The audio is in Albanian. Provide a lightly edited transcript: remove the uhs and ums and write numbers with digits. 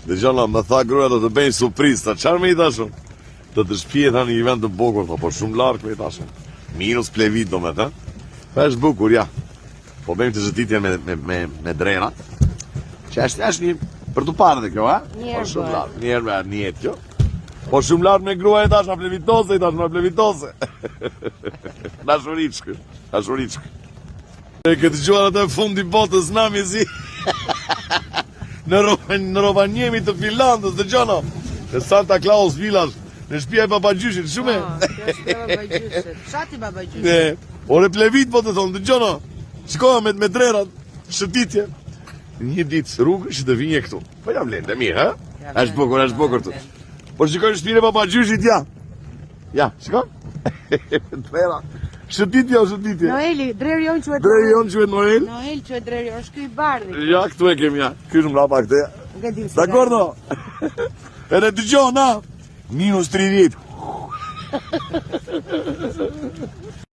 Dëgjona, më tha gruaja do të bëjnë surprizë, ta çfarë më i thashun? Do të shpije tani një vend të bukur, po shumë larg më i thashun. Minus plevit domethënë. Pa është bukur, ja. Po bëjmë të zëtitje me drena. Që është një për të parë dhe kjo, ha? Po shumë larg, një jetë kjo. Po shumë larg me gruaja i tash, ma plevitose. Dashuriçk. E këtë gjuar atë fundi botës nami si në Rovaniemi të Finlandës, dëgjona. Në Santa Claus Village, në shtëpia e babagjyshit, shumë. Kjo është babagjyshit. Shati babagjyshit. Ore plevit po të thonë, dëgjona. Shkoja me drerat, shëtitje. Një ditë rrugë që të vinje këtu. Po jam lente mirë, ha? Është bukur tu. Po shikoj në shtëpinë e babagjyshit, ja. Ja, shikoj. Drera. Shëtitje. Noeli, dreri jonë quhet Noel. Noel quhet dreri, është ky i bardhë. Ja, këtu e kemi, ja. Ky është mbrapa këtë. Nga di. D'accordo? Edhe dëgjona, -30.